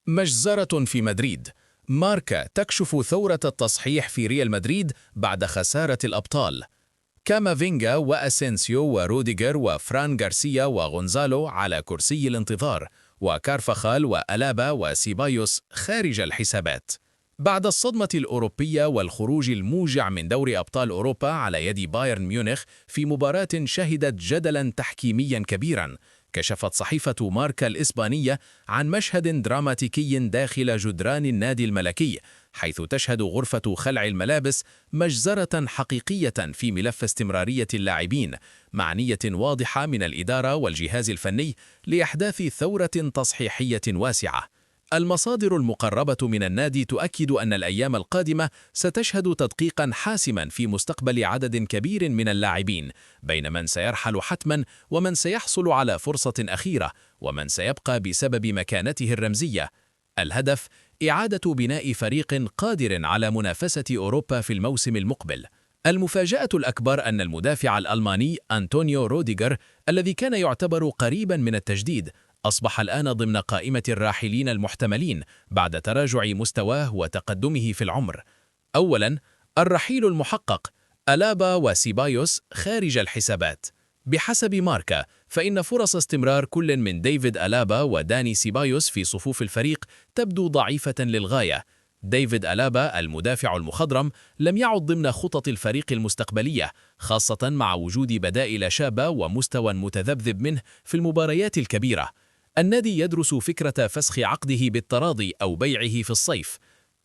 مجزرة في مدريد. ماركا تكشف ثورة التصحيح في ريال مدريد بعد خسارة الأبطال. كامافينجا وأسينسيو وروديجر وفران غارسيا وغونزالو على كرسي الانتظار، وكارفاخال وألابا وسيبايوس خارج الحسابات. بعد الصدمة الأوروبية والخروج الموجع من دوري أبطال أوروبا على يد بايرن ميونخ في مباراة شهدت جدلا تحكيميا كبيرا، كشفت صحيفة ماركا الإسبانية عن مشهد دراماتيكي داخل جدران النادي الملكي، حيث تشهد غرفة خلع الملابس مجزرة حقيقية في ملف استمرارية اللاعبين، مع نية واضحة من الإدارة والجهاز الفني لإحداث ثورة تصحيحية واسعة. المصادر المقربة من النادي تؤكد أن الأيام القادمة ستشهد تدقيقا حاسما في مستقبل عدد كبير من اللاعبين، بين من سيرحل حتما ومن سيحصل على فرصة أخيرة ومن سيبقى بسبب مكانته الرمزية. الهدف إعادة بناء فريق قادر على منافسة أوروبا في الموسم المقبل. المفاجأة الأكبر أن المدافع الألماني أنطونيو روديغر الذي كان يعتبر قريبا من التجديد أصبح الآن ضمن قائمة الراحلين المحتملين بعد تراجع مستواه وتقدمه في العمر. أولاً، الرحيل المحقق: ألابا وسيبايوس خارج الحسابات. بحسب ماركا، فإن فرص استمرار كل من ديفيد ألابا وداني سيبايوس في صفوف الفريق تبدو ضعيفة للغاية. ديفيد ألابا المدافع المخضرم لم يعد ضمن خطط الفريق المستقبلية، خاصة مع وجود بدائل شابة ومستوى متذبذب منه في المباريات الكبيرة. النادي يدرس فكرة فسخ عقده بالتراضي أو بيعه في الصيف.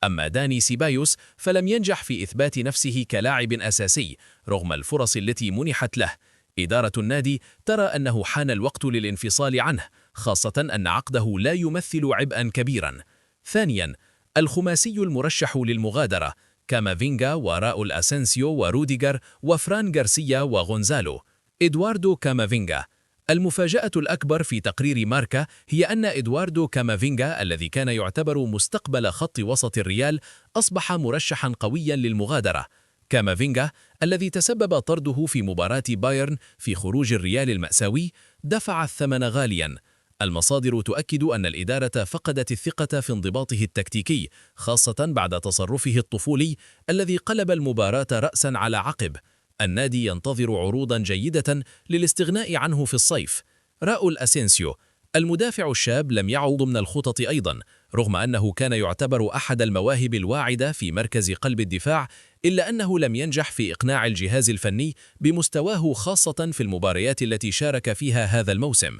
أما داني سيبايوس فلم ينجح في إثبات نفسه كلاعب أساسي رغم الفرص التي منحت له. إدارة النادي ترى أنه حان الوقت للانفصال عنه، خاصة أن عقده لا يمثل عبئا كبيرا. ثانيا، الخماسي المرشح للمغادرة: كامافينجا وراؤول أسينسيو وروديجر وفران غارسيا وغونزالو. إدواردو كامافينجا. المفاجأة الأكبر في تقرير ماركا هي أن إدواردو كامافينجا الذي كان يعتبر مستقبل خط وسط الريال أصبح مرشحا قويا للمغادرة. كامافينجا الذي تسبب طرده في مباراة بايرن في خروج الريال المأساوي دفع الثمن غاليا. المصادر تؤكد أن الإدارة فقدت الثقة في انضباطه التكتيكي، خاصة بعد تصرفه الطفولي الذي قلب المباراة رأسا على عقب. النادي ينتظر عروضا جيدة للاستغناء عنه في الصيف. راؤول أسينسيو المدافع الشاب لم يعد ضمن الخطط أيضا، رغم أنه كان يعتبر أحد المواهب الواعدة في مركز قلب الدفاع، إلا أنه لم ينجح في إقناع الجهاز الفني بمستواه، خاصة في المباريات التي شارك فيها هذا الموسم.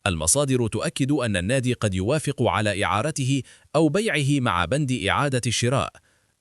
المصادر تؤكد أن النادي قد يوافق على إعارته أو بيعه مع بند إعادة الشراء.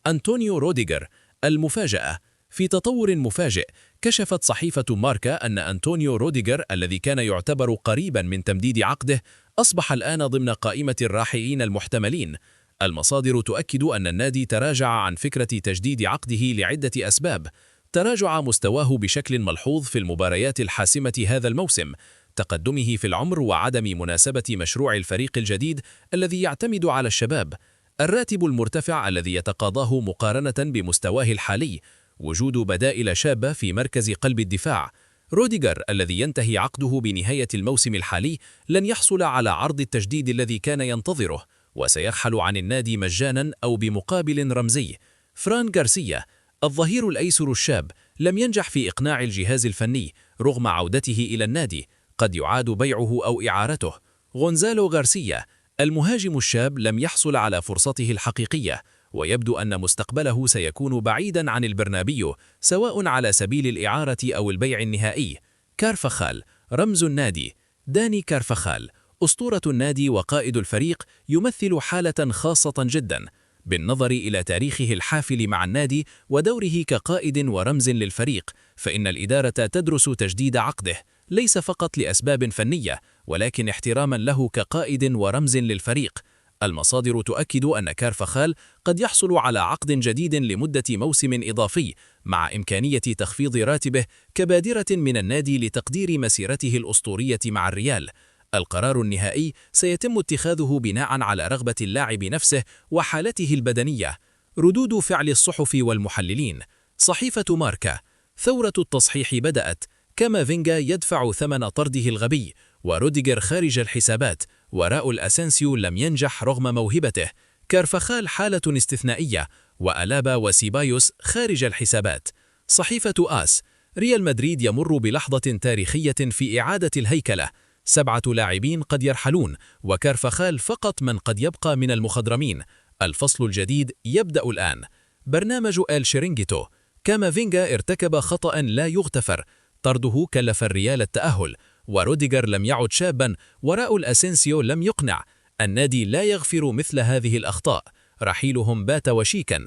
أنطونيو روديغر المفاجأة. في تطور مفاجئ، كشفت صحيفة ماركا أن أنطونيو روديغر الذي كان يعتبر قريبا من تمديد عقده أصبح الآن ضمن قائمة الراحلين المحتملين. المصادر تؤكد أن النادي تراجع عن فكرة تجديد عقده لعدة أسباب: تراجع مستواه بشكل ملحوظ في المباريات الحاسمة هذا الموسم، تقدمه في العمر وعدم مناسبة مشروع الفريق الجديد الذي يعتمد على الشباب، الراتب المرتفع الذي يتقاضاه مقارنة بمستواه الحالي، وجود بدائل شابة في مركز قلب الدفاع. روديغر الذي ينتهي عقده بنهاية الموسم الحالي لن يحصل على عرض التجديد الذي كان ينتظره، وسيرحل عن النادي مجانا أو بمقابل رمزي. فران غارسيا الظهير الأيسر الشاب لم ينجح في إقناع الجهاز الفني رغم عودته إلى النادي، قد يعاد بيعه أو إعارته. غونزالو غارسيا المهاجم الشاب لم يحصل على فرصته الحقيقية، ويبدو أن مستقبله سيكون بعيدا عن البرنابيو، سواء على سبيل الإعارة أو البيع النهائي. كارفاخال رمز النادي: داني كارفاخال أسطورة النادي وقائد الفريق، يمثل حالة خاصة جدا. بالنظر إلى تاريخه الحافل مع النادي ودوره كقائد ورمز للفريق، فإن الإدارة تدرس تجديد عقده، ليس فقط لأسباب فنية، ولكن احتراما له كقائد ورمز للفريق. المصادر تؤكد أن كارفاخال قد يحصل على عقد جديد لمدة موسم إضافي، مع إمكانية تخفيض راتبه كبادرة من النادي لتقدير مسيرته الأسطورية مع الريال. القرار النهائي سيتم اتخاذه بناء على رغبة اللاعب نفسه وحالته البدنية. ردود فعل الصحف والمحللين. صحيفة ماركا: ثورة التصحيح بدأت، كامافينجا يدفع ثمن طرده الغبي، وروديغر خارج الحسابات، وراؤول أسينسيو لم ينجح رغم موهبته، كارفخال حالة استثنائية، وألابا وسيبايوس خارج الحسابات. صحيفة آس: ريال مدريد يمر بلحظة تاريخية في إعادة الهيكلة، 7 لاعبين قد يرحلون، وكارفخال فقط من قد يبقى من المخضرمين. الفصل الجديد يبدأ الآن. برنامج إل شيرينغيتو: كامافينجا ارتكب خطأ لا يغتفر، طرده كلف الريال التأهل، وروديجر لم يعد شابا، وراؤول أسينسيو لم يقنع. النادي لا يغفر مثل هذه الأخطاء، رحيلهم بات وشيكا.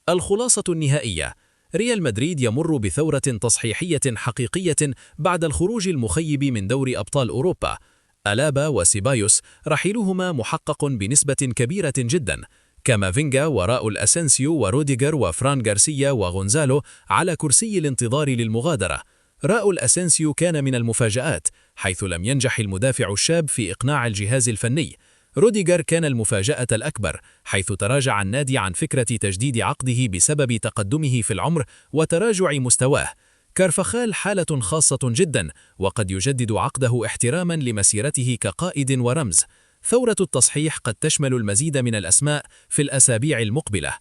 الخلاصة النهائية: ريال مدريد يمر بثورة تصحيحية حقيقية بعد الخروج المخيب من دوري أبطال أوروبا. ألابا وسيبايوس رحيلهما محقق بنسبة كبيرة جدا. كامافينجا وراؤول أسينسيو وروديجر وفران غارسيا وغونزالو على كرسي الانتظار للمغادرة. راؤول أسينسيو كان من المفاجآت، حيث لم ينجح المدافع الشاب في إقناع الجهاز الفني. روديجر كان المفاجأة الأكبر، حيث تراجع النادي عن فكرة تجديد عقده بسبب تقدمه في العمر وتراجع مستواه. كارفخال حالة خاصة جدا، وقد يجدد عقده احتراما لمسيرته كقائد ورمز. ثورة التصحيح قد تشمل المزيد من الأسماء في الأسابيع المقبلة.